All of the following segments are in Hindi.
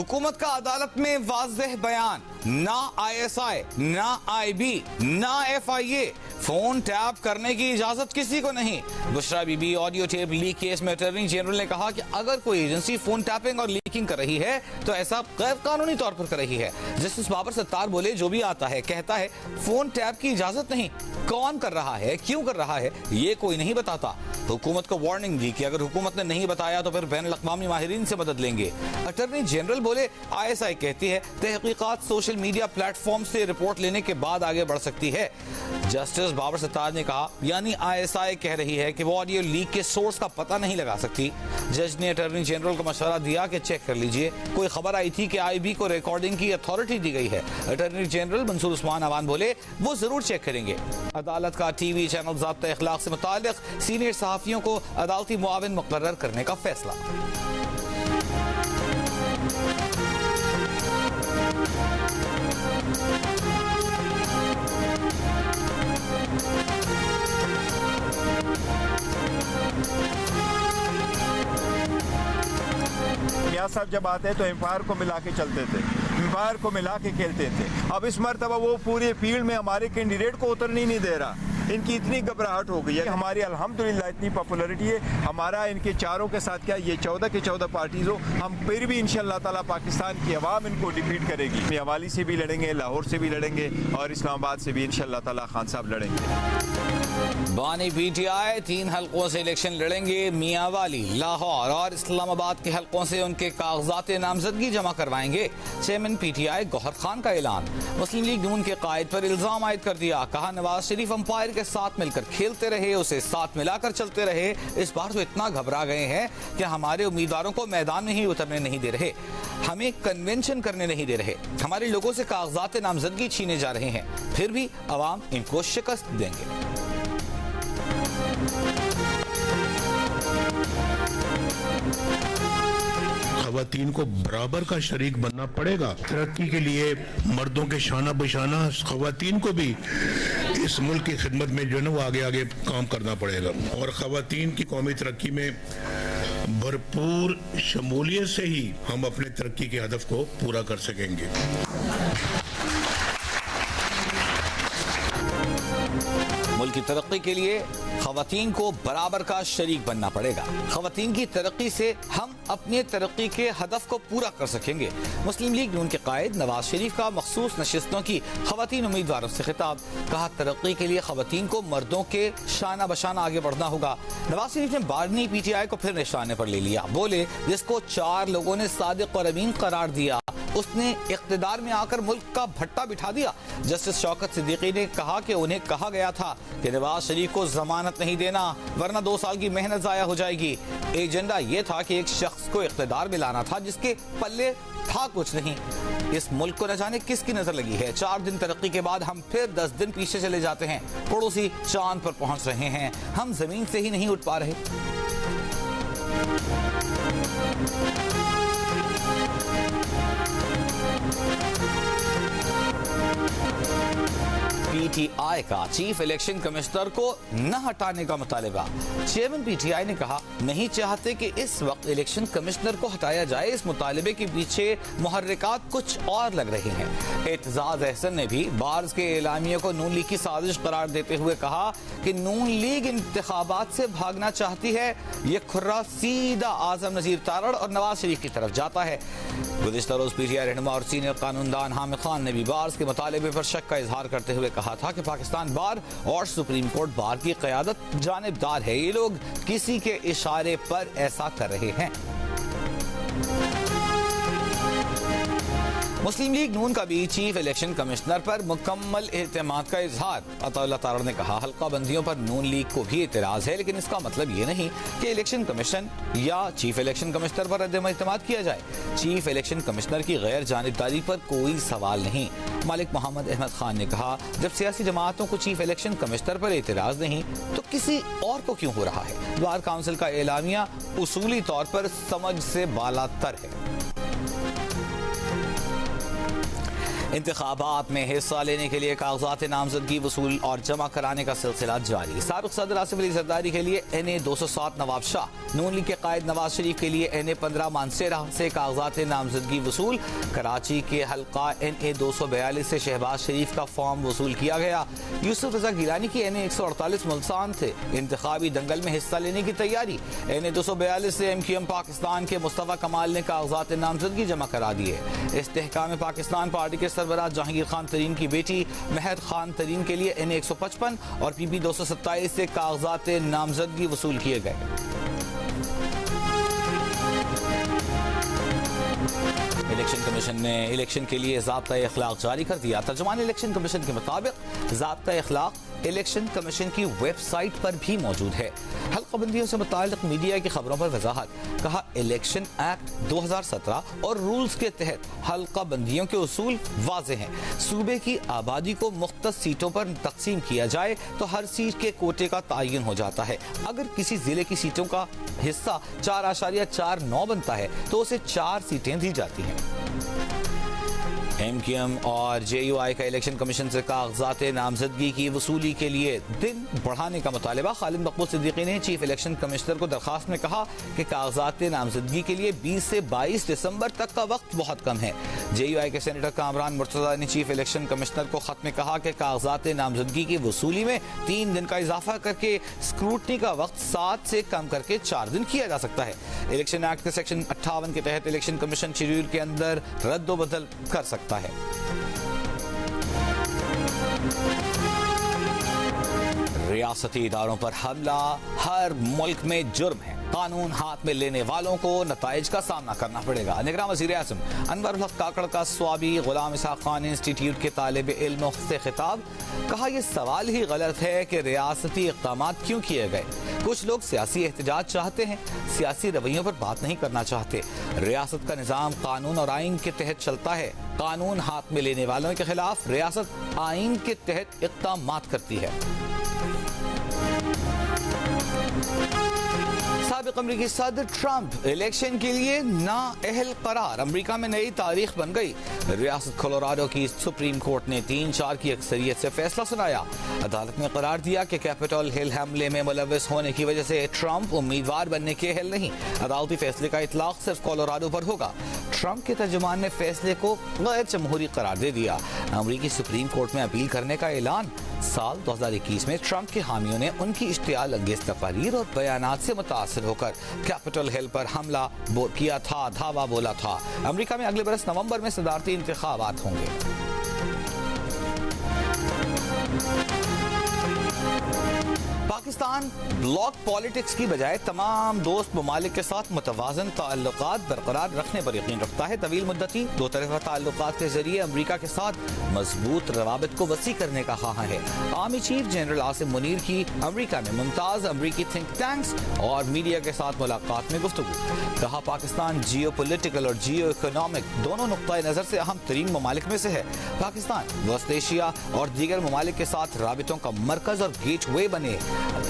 हुकूमत का अदालत में वाज़ेह बयान, ना ISI, ना IB, ना FIA, फोन टैप करने की इजाजत किसी को नहीं। Bushra Bibi audio tape leak case में अटॉर्नी जनरल ने कहा कि अगर कोई एजेंसी फोन टैपिंग और लीकिंग कर रही है तो ऐसा गैर कानूनी तौर पर कर रही है। जस्टिस बाबर सत्तार बोले, जो भी आता है कहता है फोन टैप की इजाजत नहीं, कौन कर रहा है, क्यों कर रहा है, ये कोई नहीं बताता। हुकूमत को वार्निंग दी कि अगर हुकूमत ने नहीं बताया तो फिर बैन अल-अक़वामी माहिरीन से मदद लेंगे। अटॉर्नी जनरल बोले, ISI कहती है तहकीकात सोशल मीडिया प्लेटफॉर्म से रिपोर्ट लेने के बाद आगे बढ़ सकती है। जस्टिस बाबर सत्तार ने कहा, यानी ISI कह रही है कि वो ऑडियो लीक के सोर्स का पता नहीं लगा सकती। जज ने अटॉर्नी जनरल को मशवरा दिया कि चेक कर लीजिए, कोई खबर आई थी कि IB को रिकॉर्डिंग की अथॉरिटी दी गई है। अटॉर्नी जनरल मंसूर उस्मान अवान बोले, वो जरूर चेक करेंगे। अदालत का TV चैनल ज़ाब्ता इखलाक से मुताल्लिक सीनियर सहाफ़ियों को अदालती मुआविन मुकर्रर करने का फैसला। मियां साहब जब आते हैं तो एम्पायर को मिला के चलते थे, एम्पायर को मिला के खेलते थे। अब इस मरतबा वो पूरे फील्ड में हमारे कैंडिडेट को उतरने नहीं दे रहा। इनकी इतनी घबराहट हो गई है। हमारी अल्हम्दुलिल्लाह इतनी पॉपुलैरिटी है, हमारा इनके चारों के साथ क्या, ये 14 के 14 पार्टीज हो, हम फिर भी इंशाअल्लाह ताला पाकिस्तान की अवाम इनको डिफीट करेगी। मियांवाली से भी लड़ेंगे, लाहौर से भी लड़ेंगे और इस्लामाबाद से भी इंशाअल्लाह ताला खान साहब लड़ेंगे। बानी PTI 3 हल्कों से इलेक्शन लड़ेंगे। मियांवाली, लाहौर और इस्लामाबाद के हल्कों से उनके कागजात नामजदगी जमा करवाएंगे। चेयरमैन PTI गौहर खान का ऐलान। मुस्लिम लीग नून के कायद पर इल्जाम आयद कर दिया, कहा नवाज शरीफ अंपायर के साथ मिलकर खेलते रहे, उसे साथ मिलाकर चलते रहे। इस बार तो इतना घबरा गए हैं कि हमारे उम्मीदवारों को मैदान में ही उतरने नहीं दे रहे, हमें कन्वेंशन करने नहीं दे रहे, हमारे लोगों से कागजात नामजदगी छीने जा रहे हैं, फिर भी अवाम इनको शिकस्त देंगे। खवातीन को बराबर का शरीक बनना पड़ेगा। तरक्की के लिए मर्दों के शाना बशाना खवातीन को भी इस मुल्क की खिदमत में जो है ना वो आगे आगे काम करना पड़ेगा और खवातीन की कौमी तरक्की में भरपूर शमूलियत से ही हम अपने तरक्की के हदफ को पूरा कर सकेंगे। मुल्क की तरक्की के लिए खवातीन को बराबर का शरीक बनना पड़ेगा। खवातीन की तरक्की से हम अपने तरक्की के हदफ को पूरा कर सकेंगे। मुस्लिम लीग नून के कायद नवाज शरीफ का मखसूस नशिस्तों की खवातीन उम्मीदवारों से खिताब। कहा, तरक्की के लिए खवातीन को मर्दों के शाना बशाना आगे बढ़ना होगा। नवाज शरीफ ने बारनी PTI को फिर निशाने पर ले लिया। बोले, जिसको 4 लोगों ने सादिक और अमीन करार दिया उसने इख्तिदार में आकर मुल्क का भट्टा बिठा दिया। जस्टिस शौकत सिद्दीकी ने कहा कि उन्हें कहा गया था कि नवाज शरीफ को जमानत नहीं देना वरना 2 साल की मेहनत जाया हो जाएगी। एजेंडा ये था कि एक शख्स को इख्तिदार में लाना था जिसके पल्ले था कुछ नहीं। इस मुल्क को न जाने किसकी नजर लगी है। 4 दिन तरक्की के बाद हम फिर 10 दिन पीछे चले जाते हैं। पड़ोसी चांद पर पहुंच रहे हैं, हम जमीन से ही नहीं उठ पा रहे। PTI का चीफ इलेक्शन कमिश्नर को न हटाने का मुतालिबा। चेयरमैन PTI ने कहा, नहीं चाहते कि इस वक्त इलेक्शन कमिश्नर को हटाया जाए। इस मुतालिबे के पीछे मुहर्रिकात कुछ और लग रहे हैं। एतजाज अहसन ने भी बार्स के एलामिया को नून लीग की साजिश करार देते हुए कहा कि नून लीग इंतखाबात से भागना चाहती है। ये खुर्रा सीधा आजम नजीर तारड़ और नवाज शरीफ की तरफ जाता है। गुज़िश्ता रोज PTI रहनुमा और सीनियर कानूनदान हामिद खान ने भी बार्स के मुतालिबे पर शक का इजहार करते हुए कहा था कि पाकिस्तान बार और सुप्रीम कोर्ट बार की क़यादत जानिबदार है। ये लोग किसी के इशारे पर ऐसा कर रहे हैं। मुस्लिम लीग नून का भी चीफ इलेक्शन कमिश्नर पर मुकम्मल एतमाद का इजहार। अताउल्लाह तारड़ ने कहा, हल्का बंदियों पर नून लीग को भी एतराज है, लेकिन इसका मतलब ये नहीं कि इलेक्शन कमीशन या चीफ इलेक्शन कमिश्नर पर अदम-ए-एतमाद किया जाए। चीफ इलेक्शन कमिश्नर की गैर जानिबदारी पर कोई सवाल नहीं। मालिक मोहम्मद अहमद खान ने कहा, जब सियासी जमातों को चीफ इलेक्शन कमिश्नर पर एतराज नहीं तो किसी और को क्यों हो रहा है। बार काउंसिल का एलामिया उसूली तौर पर समझ से बालातर है। इंतखाबात में हिस्सा लेने के लिए कागजात नामजदगी वसूल और जमा कराने का सिलसिला जारी। साबिक सदर आसिफ अली जरदारी के लिए NA 207 नवाब शाह, नून लीग के कायद नवाज शरीफ के लिए NA 15 मानसेरा से कागजात नामजदगी वसूल। कराची के हल्का NA 242 से शहबाज शरीफ का फॉर्म वसूल किया गया। यूसुफ रजा गिलानी की NA 148 मुल्तान थे इंतखाबी दंगल में हिस्सा लेने की तैयारी। NA 242 से MQM पाकिस्तान के मुस्तफा कमाल ने कागजात नामजदगी जमा करा दिए। इस्तेहकाम पाकिस्तान पार्टी के सरबराह जहांगीर खान तरीन की बेटी महर खान तरीन के लिए NA 155 और PP 227 से कागजात नामजदगी वसूल किए गए। इलेक्शन कमीशन ने इलेक्शन के लिए ज़ाब्ता इखलाक जारी कर दिया। तर्जुमान इलेक्शन कमीशन के मुताबिक ज़ाब्ता इखलाक इलेक्शन कमीशन की वेबसाइट पर भी मौजूद है। हल्काबंदियों से मुताल्लिक मीडिया की खबरों पर वजाहत। कहा, इलेक्शन एक्ट 2017 और रूल्स के तहत हल्काबंदियों के उसूल वाज़ेह हैं। सूबे की आबादी को मुख्तलिफ सीटों पर तकसीम किया जाए तो हर सीट के कोटे का तयन हो जाता है। अगर किसी जिले की सीटों का हिस्सा 4.49 बनता है तो उसे 4 सीटें दी जाती हैं। MQM और JUI का इलेक्शन कमीशन से कागजात नामजदगी की वसूली के लिए दिन बढ़ाने का मुतालिबा। खालिद मकबूल सिद्दीकी ने चीफ इलेक्शन कमिश्नर को दरखास्त में कहा कि कागजात नामजदगी के लिए 20 से 22 दिसंबर तक का वक्त बहुत कम है। JUI के सेनेटर कामरान मुर्तज़ा ने चीफ इलेक्शन कमिश्नर को खत में कहा कि कागजात नामजदगी की वसूली में 3 दिन का इजाफा करके स्क्रूटनी का वक्त 7 से कम करके 4 दिन किया जा सकता है। इलेक्शन एक्ट के सेक्शन 58 के तहत इलेक्शन कमीशन शेड्यूल के अंदर रद्दोबदल कर सकता है। रियासती इदारों पर हमला हर मुल्क में जुर्म है। कानून हाथ में लेने वालों को नताइज का सामना करना पड़ेगा। निगरान वज़ीर आज़म अनवर हक काकड़ का स्वाबी गुलाम इसहाक़ खान इंस्टीट्यूट के तालिब इल्मों से खिताब। कहा, यह सवाल ही गलत है कि रियासती इक़दामात क्यों किए गए। कुछ लोग सियासी एहतजाज चाहते हैं, सियासी रवैयों पर बात नहीं करना चाहते। रियासत का निज़ाम कानून और आइन के तहत चलता है। कानून हाथ में लेने वालों के खिलाफ रियासत आइन के तहत इक़दामात करती है। साबिक अमरीकी सदर ट्रंप इलेक्शन के लिए नाअहल करार। अमरीका में नई तारीख बन गई। रियासत कोलोराडो की सुप्रीम कोर्ट ने 3-4 की अक्सरियत से फैसला सुनाया। अदालत ने करार दिया कि कैपिटल हिल हमले में मुलव्वस होने की वजह से ट्रंप उम्मीदवार बनने के अहल नहीं। अदालती फैसले का इतलाक सिर्फ कोलोराडो पर होगा। ट्रंप के तर्जुमान ने फैसले को गैर जमहूरी करार दे दिया। अमरीकी सुप्रीम कोर्ट में अपील करने का ऐलान। साल 2021 में ट्रंप के हामियों ने उनकी इश्तियाल अंगेज तकारीर और बयानात से मुतासर होकर कैपिटल हिल पर हमला किया था, धावा बोला था। अमरीका में अगले बरस नवंबर में सदारती इंतखाबात होंगे। पाकिस्तान ब्लॉक पॉलिटिक्स की बजाय तमाम दोस्त ममालिक के साथ मुतवाज़न ताल्लुकात बरकरार रखने पर यकीन रखता है। तवील मुद्दती दो तरफ़ा ताल्लुकात के जरिए अमरीका के साथ मजबूत रवाबित को वसी करने का ख्वाह है। Army chief general Asim Munir की अमरीका में मुमताज़ अमरीकी थिंक टैंक्स और मीडिया के साथ मुलाकात में गुफ्तगू। कहा, पाकिस्तान जियो पोलिटिकल और जियो इकोनॉमिक दोनों नुक्ता नज़र से अहम तरीन ममालिक में से है। पाकिस्तान वस्त एशिया और दीगर ममालिक के साथ राबितों का मरकज और गेट वे बने।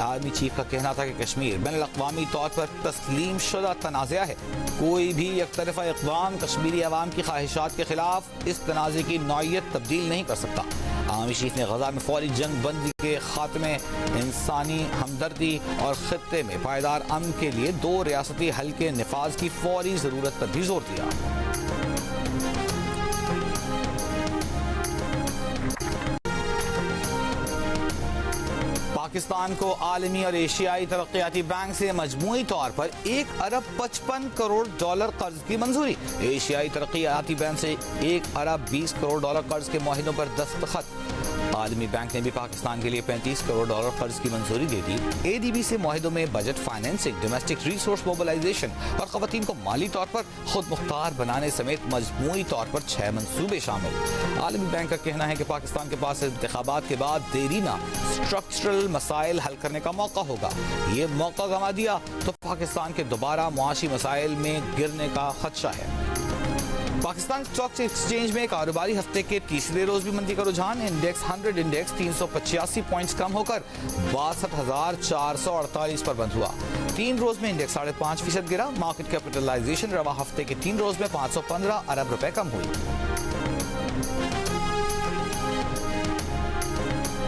आर्मी चीफ का कहना था कि कश्मीर बैनुल-अक़वामी तौर पर तस्लीम शुदा तनाज़ा है। कोई भी एक तरफ़ा इक़दाम कश्मीरी अवाम की ख्वाहिशात के खिलाफ इस तनाज़े की नौइयत तब्दील नहीं कर सकता। आर्मी चीफ ने गजा में फौरी जंग बंदी के खात्मे, इंसानी हमदर्दी और खित्ते में पायदार अमन के लिए 2 रियासती हल के निफाज की फौरी ज़रूरत पर भी जोर दिया। पाकिस्तान को आलमी और एशियाई तरक्याती बैंक से मजमूई तौर पर $1 अरब 55 करोड़ कर्ज की मंजूरी। एशियाई तरक्याती बैंक से $1 अरब 20 करोड़ कर्ज के मुआहिदों पर दस्तखत। आलमी बैंक ने भी पाकिस्तान के लिए $35 करोड़ कर्ज की मंजूरी दे दी। ADB से मुआहिदों में budget financing, domestic resource mobilisation और खवातीन को माली तौर पर खुद मुख्तार बनाने समेत मजमूई तौर पर 6 मंसूबे शामिल। आलमी बैंक का कहना है कि पाकिस्तान के पास इंतखाबात के बाद देरीना स्ट्रक्चरल मसाइल हल करने का मौका होगा। ये मौका गंवा दिया तो पाकिस्तान के दोबारा मुआशी मसाइल में गिरने का खदशा है। पाकिस्तान स्टॉक एक्सचेंज में कारोबारी हफ्ते के तीसरे रोज भी मंदी का रुझान। इंडेक्स 100 इंडेक्स 385 पॉइंट्स कम होकर 62,448 पर बंद हुआ। 3 रोज में इंडेक्स 5.5% गिरा। मार्केट कैपिटलाइजेशन रवा हफ्ते के 3 रोज में 515 अरब रुपए कम हुई।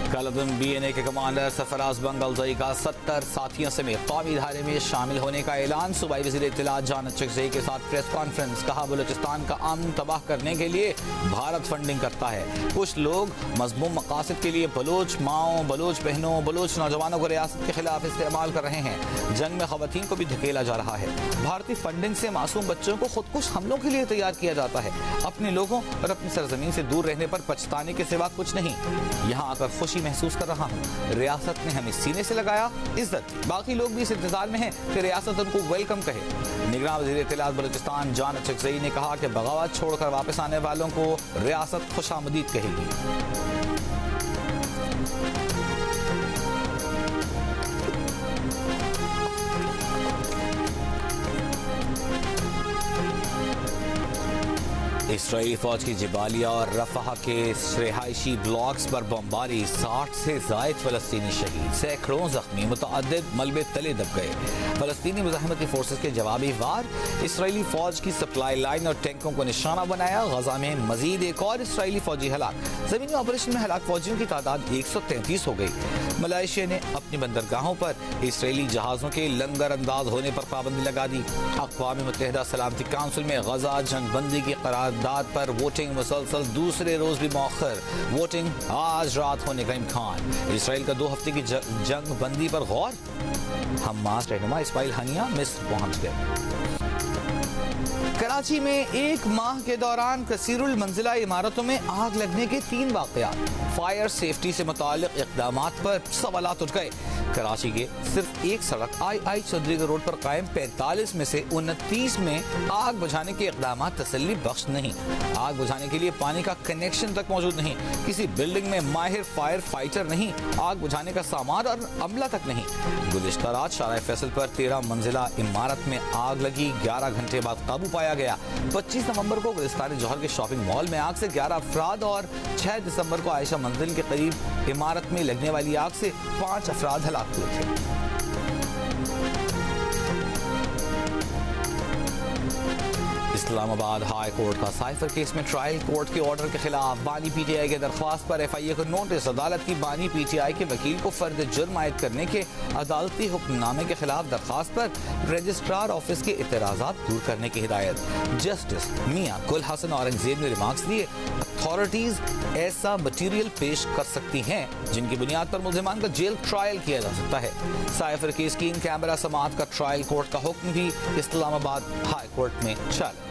कल BNA के कमांडर सरफराज बंगलजई का 70 साथियों समेत कौमी धारे में शामिल होने का ऐलान। सूबाई वज़ीर इत्तलात जान चकज़ई के साथ प्रेस कॉन्फ्रेंस। कहा बलूचिस्तान का अमन तबाह करने के लिए भारत फंडिंग करता है। कुछ लोग मज़मूम मकासद के लिए बलोच माओं, बलोच बहनों, बलोच नौजवानों को रियासत के खिलाफ इस्तेमाल कर रहे हैं। जंग में ख़वातीन को भी धकेला जा रहा है। भारतीय फंडिंग से मासूम बच्चों को खुदकुश हमलों के लिए तैयार किया जाता है। अपने लोगों और अपनी सरजमीन से दूर रहने पर पछताने के सिवा कुछ नहीं। यहाँ आकर खुशी महसूस कर रहा हूँ। रियासत ने हमें सीने से लगाया, इज्जत दी। बाकी लोग भी इस इंतजार में हैं कि रियासत उनको वेलकम कहे। निगरान वज़ीर इत्तलात बलूचिस्तान जान चकज़ई ने कहा कि बगावत छोड़कर वापस आने वालों को रियासत खुशामदीद कहेगी। इसराइली फौज की जबालिया और रफाह के रिहायशी ब्लॉक्स पर बमबारी। 60 से ज़ायद फलस्तीनी शहीद, सैकड़ों जख्मी, मुतअद्दिद मलबे तले दब गए। फलस्तीनी मुजाहिमती फोर्सेस के जवाबी वार। इसराइली फौज की सप्लाई लाइन और टैंकों को निशाना बनाया। गजा में मजीद एक और इसराइली फौजी हलाक। जमीनी ऑपरेशन में हलाक फौजियों की तादाद 133 हो गई। मलेशिया ने अपनी बंदरगाहों पर इसराइली जहाज़ों के लंगर अंदाज होने पर पाबंदी लगा दी। अक़वाम मुत्तहिदा सलामती काउंसिल में गजा जंगबंदी की करारदाद पर वोटिंग मुसलसल दूसरे रोज भी मौखर। वोटिंग आज रात होने का इम्कान। इसराइल का 2 हफ्ते की जंग बंदी पर गौर। हमास रहनुमा इस्माइल हनिया मिस्र पहुंच गए। कराची में 1 माह के दौरान कसीरुल मंजिला इमारतों में आग लगने के 3 वाक़यात। फायर सेफ्टी से मुताल्लिक़ इक़दामात पर सवालात उठ गए। कराची के सिर्फ एक सड़क आई चौधरी रोड पर कायम 45 में से 29 में आग बुझाने के इक़दामात तसल्ली बख्श नहीं। आग बुझाने के लिए पानी का कनेक्शन तक मौजूद नहीं। किसी बिल्डिंग में माहिर फायर फाइटर नहीं। आग बुझाने का सामान और अमला तक नहीं। गुज़िश्ता रात शारा फैसल पर 13 मंजिला इमारत में आग लगी। 11 घंटे बाद काबू पाया गया। 25 नवंबर को गुलिस्तान जौहर के शॉपिंग मॉल में आग से 11 अफराद और 6 दिसंबर को आयशा मंजिल के करीब इमारत में लगने वाली आग से 5 अफराद हलाक हुए थे। इस्लामाबाद हाई कोर्ट का साइफर केस में ट्रायल कोर्ट के ऑर्डर के खिलाफ बानी PTI के दरख्वास्त पर FIA को नोटिस। अदालत की बानी PTI के वकील को फर्द जुर्म आयद करने के अदालती हुक्मनामे के खिलाफ दरख्वास्त पर रजिस्ट्रार ऑफिस के इतराजात दूर करने की हिदायत। जस्टिस मियां कुल हसन औरंगजेब ने रिमार्क्स दिए, अथॉरिटीज ऐसा मटीरियल पेश कर सकती हैं जिनकी बुनियाद पर मुल्जिमान का जेल ट्रायल किया जा सकता है। साइफर केस की इन कैमरा समाअत का ट्रायल कोर्ट का हुक्म भी इस्लामाबाद हाई कोर्ट में चैलेंज।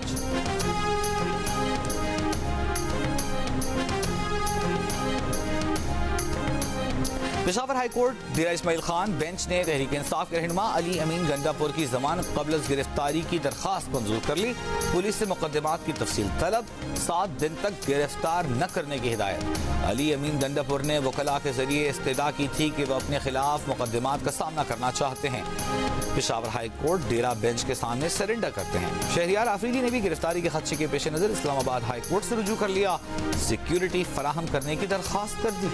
पेशावर हाई कोर्ट डेरा इस्माइल खान बेंच ने तहरीक इंसाफ के रहनुमा अली अमीन गंडापुर की जमानत क़ब्ल गिरफ्तारी की दरख्वास्त मंजूर कर ली। पुलिस से मुकदमात की तफसील तलब। 7 दिन तक गिरफ्तार न करने की हिदायत। अली अमीन गंडापुर ने वकला के जरिए इस्तदा की थी कि वह अपने खिलाफ मुकदमात का सामना करना चाहते हैं। पेशावर हाई कोर्ट डेरा बेंच के सामने सरेंडर करते हैं। शहरियार आफरीदी ने भी गिरफ्तारी के खदशे के पेश नजर इस्लामाबाद हाई कोर्ट से रुजू कर लिया। सिक्योरिटी फराहम करने की दरख्वास्त कर दी।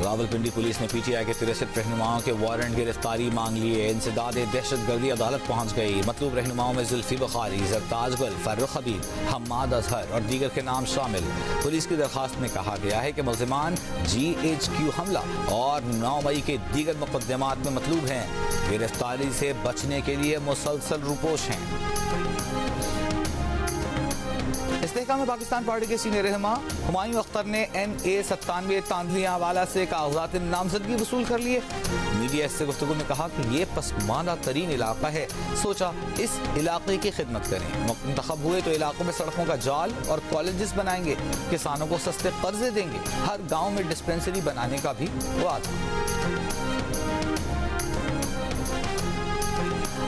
रावलपिंडी पुलिस ने PTI के 63 रहनुमाओं के वारंट गिरफ्तारी मांग लिए। इंसदाद दहशतगर्दी अदालत पहुंच गई। मतलूब रहनुमाओं में जुल्फी बुखारी, जरताज गुल, फर्रुख हबीब, हम्माद अजहर और दीगर के नाम शामिल। पुलिस की दरखास्त में कहा गया है कि मुल्जिमान GHQ हमला और 9 मई के दीगर मुकदमात में मतलूब हैं। गिरफ्तारी से बचने के लिए मुसलसल रुपोश हैं। इस्तेहकाम में पाकिस्तान पार्टी के सीनियर रहनुमा हुमायूं अख्तर ने NA-97 तांदलिया हवाला से कागजात नामजदगी वसूल कर लिए। मीडिया से गुफ्तगू में कहा कि ये पसमानदा तरीन इलाका है। सोचा इस इलाके की खिदमत करें। मुंतखब हुए तो इलाकों में सड़कों का जाल और कॉलेजेस बनाएंगे। किसानों को सस्ते कर्जे देंगे। हर गाँव में डिस्पेंसरी बनाने का भी वादा।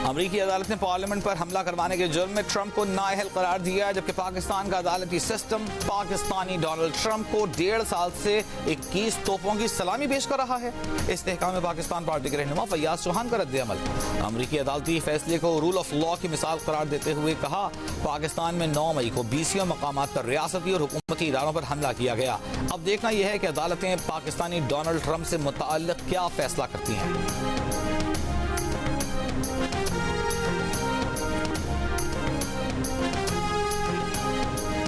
अमरीकी अदालत ने पार्लियामेंट पर हमला करवाने के जुर्म में ट्रंप को नाअहल करार दिया, जबकि पाकिस्तान का अदालती सिस्टम पाकिस्तानी डोनाल्ड ट्रंप को 1.5 साल से 21 तोपों की सलामी पेश कर रहा है। इस्तेहकाम में पाकिस्तान पार्टी के रहनुमा फैयाज चौहान का रद्द-ए-अमल। अमरीकी अदालती फैसले को रूल ऑफ लॉ की मिसाल करार देते हुए कहा, पाकिस्तान में 9 मई को 20 मकामात पर रियासती और हुकूमती इदारों पर हमला किया गया। अब देखना यह है कि अदालतें पाकिस्तानी डोनाल्ड ट्रंप से मुताल्लिक क्या फैसला करती हैं।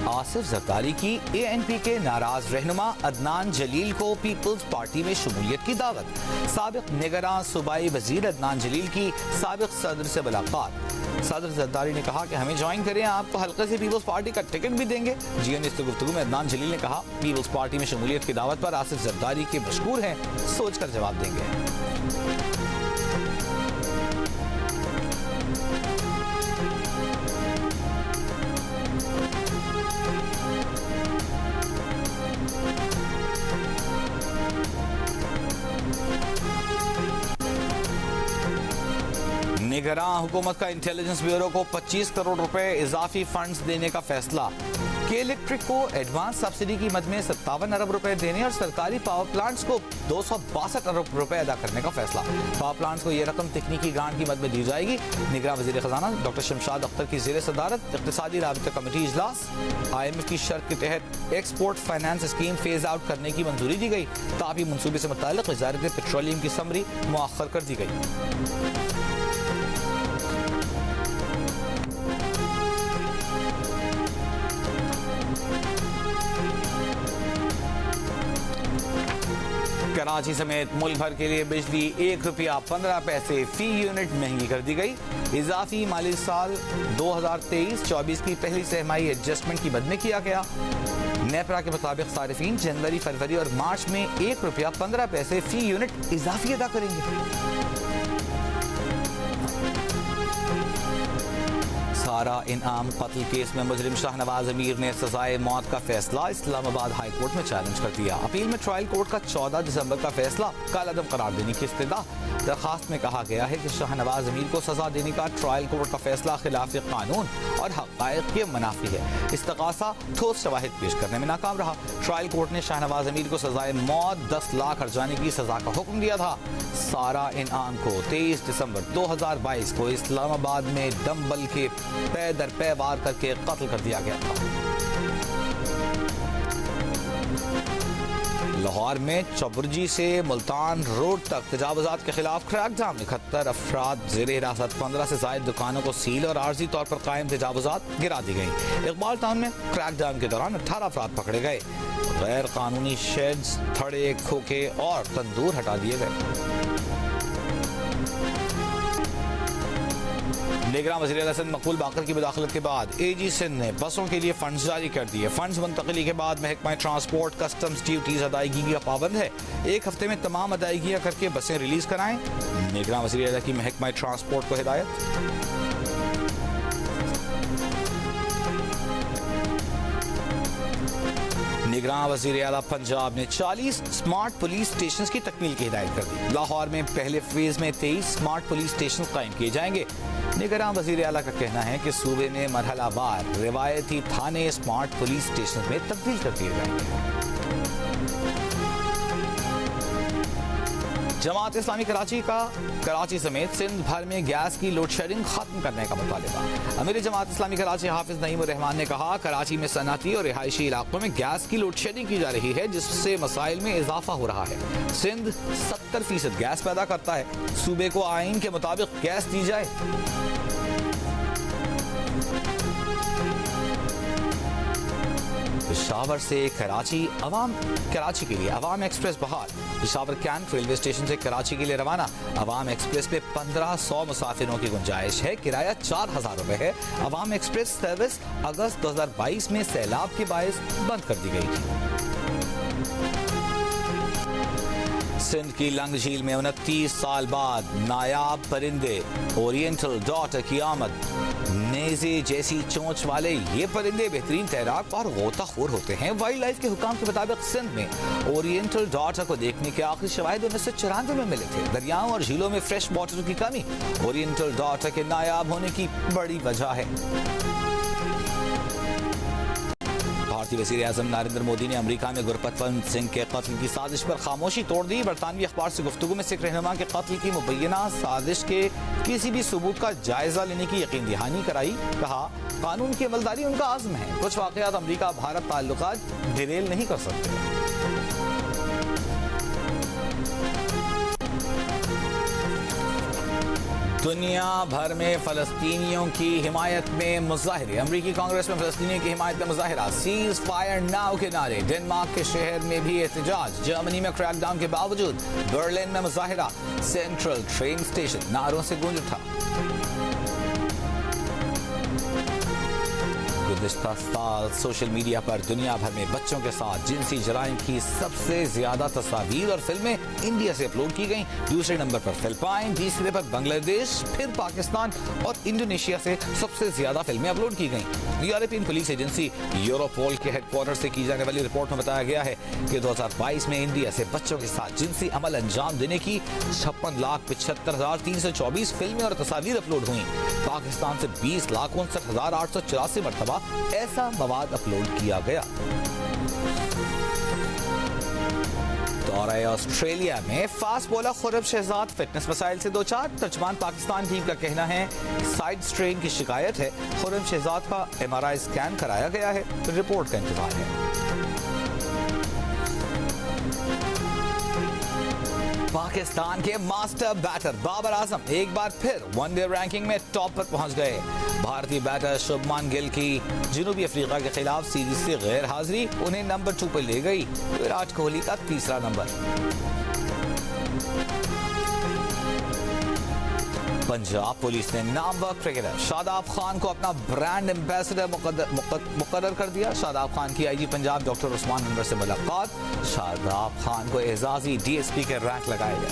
आसिफ जरदारी की ANP के नाराज रहनुमा अदनान जलील को पीपल्स पार्टी में शमूलियत की दावत। साबिक निगरान सूबाई वजीर अदनान जलील की साबिक सदर से मुलाकात। सदर जरदारी ने कहा कि हमें ज्वाइन करें, आपको हल्के से पीपल्स पार्टी का टिकट भी देंगे। GN से गुफ्तगू में अदनान जलील ने कहा, पीपल्स पार्टी में शमूलियत की दावत पर आसिफ जरदारी के मशकूर हैं, सोचकर जवाब देंगे। निगरान हुकूमत का इंटेलिजेंस ब्यूरो को 25 करोड़ रुपए इजाफी फंड्स देने का फैसला। के इलेक्ट्रिक को एडवांस सब्सिडी की मद में 57 अरब रुपए देने और सरकारी पावर प्लांट्स को 262 अरब रुपए अदा करने का फैसला। पावर प्लांट्स को यह रकम तकनीकी ग्रांट की मद में दी जाएगी। निगरान वजीर खजाना डॉक्टर शमशाद अख्तर की ज़ेर सदारत इक़्तिसादी राबिता कमेटी इजलास। IMF की शर्त के तहत export finance scheme phase out करने की मंजूरी दी गई। ताबी मंसूबे से मुताल्लिक़ वज़ारत पेट्रोलियम की समरी मुअख्खर कर दी गई। कराची समेत मुल्क भर के लिए बिजली ₹1.15 फी यूनिट महंगी कर दी गई। इजाफी माली साल 2023-24 की पहली सहमाही एडजस्टमेंट की मद में किया गया। नेपरा के मुताबिक सारिफीन जनवरी, फरवरी और मार्च में ₹1.15 फी यूनिट इजाफी अदा करेंगे। सारा इनाम कत्ल केस में मुजरिम शाहनवाज अमीर ने सजाए मौत का फैसला इस्लामाबाद हाई कोर्ट में चैलेंज कर दिया। अपील में ट्रायल कोर्ट का 14 दिसंबर का फैसला कालअदम करार देने की इस्तदा। दरखास्त में कहा गया है कि शाहनवाज अमीर को सजा देने का ट्रायल कोर्ट का फैसला खिलाफ कानून और हक़ाइक़ के मुनाफी है। इस्तग़ासा ठोस शवाहिद पेश करने में नाकाम रहा। ट्रायल कोर्ट ने शाहनवाज अमीर को सजाए मौत 10 लाख हर्जाने की सजा का हुक्म दिया था। सारा इनाम को 23 दिसंबर 2022 को इस्लामाबाद में डंबल के पै दर पै वार करके कत्ल कर दिया गया था। लाहौर में चबुर्जी से मुल्तान रोड तक तजावुजात के खिलाफ क्रैकडाउन। 71 अफराद जेर हिरासत, 15 से ज्यादा दुकानों को सील और आर्जी तौर पर कायम तजावुजात गिरा दी गई। इकबाल टाउन में क्रैकडाउन के दौरान 18 अफराद पकड़े गए। गैर कानूनी शेड्स, थड़े, खोखे और तंदूर हटा दिए गए। निगरान वज़ीर आला सिंध मकबूल बाकर की मुदाखलत के बाद AG सिंध ने बसों के लिए फंड्स जारी कर दिए। फंड्स मुंतकली के बाद महकमा ट्रांसपोर्ट कस्टम्स ड्यूटीज अदायगी का पाबंद है। एक हफ्ते में तमाम अदायगियां करके बसें रिलीज कराएं। निगरान वज़ीर आला की महकमा ट्रांसपोर्ट को हिदायत। निगरान वज़ीर आला पंजाब ने 40 स्मार्ट पुलिस स्टेशन की तकमील की हिदायत कर दी। लाहौर में पहले फेज में 23 स्मार्ट पुलिस स्टेशन कायम किए जाएंगे। निगरान वज़ीर आला का कहना है कि सूबे में मरहलावार रिवायती थाने स्मार्ट पुलिस स्टेशन में तब्दील कर दिए जाएंगे। जमात इस्लामी कराची का कराची समेत सिंध भर में गैस की लोड शेडिंग खत्म करने का मुतालिबा। अमीर जमात इस्लामी कराची हाफिज नईम रहमान ने कहा, कराची में सनअती और रिहायशी इलाकों में गैस की लोड शेडिंग की जा रही है, जिससे मसाइल में इजाफा हो रहा है। सिंध 70% गैस पैदा करता है। सूबे को आईन के मुताबिक गैस दी जाए। पेशावर से कराची के लिए अवाम एक्सप्रेस बहाल। पेशावर कैंट रेलवे स्टेशन से कराची के लिए रवाना। अवाम एक्सप्रेस पे 1500 मुसाफिरों की गुंजाइश है। किराया 4000 रुपए है। अवाम एक्सप्रेस सर्विस अगस्त 2022 में सैलाब के बायस बंद कर दी गई थी। सिंध की लंग झील में 29 साल बाद नायाब परिंदे ओरिएंटल डॉटर की आमद। नेज़े जैसी चोंच वाले ये परिंदे बेहतरीन तैराक और गोताखोर होते हैं। वाइल्ड लाइफ के हुकाम के मुताबिक सिंध में ओरिएंटल डॉटर को देखने के आखिरी शवाहिद 1994 में मिले थे। दरियाओं और झीलों में फ्रेश वाटर की कमी ओरिएंटल डॉटर के नायाब होने की बड़ी वजह है। भारतीय वज़ीर आज़म नरेंद्र मोदी ने अमेरिका में गुरबख्श सिंह के कत्ल की साजिश पर खामोशी तोड़ दी। बरतानवी अखबार से गुफ्तगू में सिख रहनुमा के कत्ल की मुबैना साजिश के किसी भी सबूत का जायजा लेने की यकीन दहानी कराई। कहा, कानून की अमलदारी उनका आज़म है। कुछ वाक़यात अमेरिका भारत ताल्लुकात डिरेल नहीं कर सकते। दुनिया भर में फलस्तीनियों की हिमायत में मुजाहरे। अमरीकी कांग्रेस में फलस्तीनियों की हिमायत में मुजाहरा। सीज फायर नाउ के नारे। डेनमार्क के शहर में भी एहतजाज। जर्मनी में क्रैकडाउन के बावजूद बर्लिन में मुजाहरा। सेंट्रल ट्रेन स्टेशन नारों से गूंज उठा। गुज़िश्ता साल सोशल मीडिया पर दुनिया भर में बच्चों के साथ जिनसी जराइम की सबसे ज्यादा तस्वीर और फिल्में इंडिया से अपलोड की गईं। दूसरे नंबर पर फिलिपाइन, तीसरे पर बांग्लादेश, फिर पाकिस्तान और इंडोनेशिया से सबसे ज्यादा फिल्में अपलोड की गईं। यूरोपियन पुलिस एजेंसी यूरोपोल के हेडक्वार्टर से की जाने वाली रिपोर्ट में बताया गया है कि 2022 में इंडिया से बच्चों के साथ जिनसी अमल अंजाम देने की 56,75,324 फिल्में और तस्वीर अपलोड हुई। पाकिस्तान से 20,59,884 मरतबा ऐसा मवाद अपलोड किया गया। दौरे ऑस्ट्रेलिया में fast bowler Khurram Shahzad fitness मसाइल से दो चार। तर्जमान पाकिस्तान टीम का कहना है साइड स्ट्रेन की शिकायत है। खुर्रम शहजाद का MRI स्कैन कराया गया है, रिपोर्ट का इंतजार है। पाकिस्तान के मास्टर बैटर बाबर आजम एक बार फिर वनडे रैंकिंग में टॉप पर पहुंच गए। भारतीय बैटर शुभमान गिल की जनूबी अफ्रीका के खिलाफ सीरीज से गैर हाजिरी उन्हें नंबर 2 पर ले गई। विराट कोहली का तीसरा नंबर। पंजाब पुलिस ने नामवर क्रिकेटर शादाब खान को अपना ब्रांड एम्बेसडर मुकर्रर कर दिया। शादाब खान की IG पंजाब डॉक्टर उस्मान अनवर से मुलाकात। शादाब खान को एजाजी DSP के रैंक लगाए गए।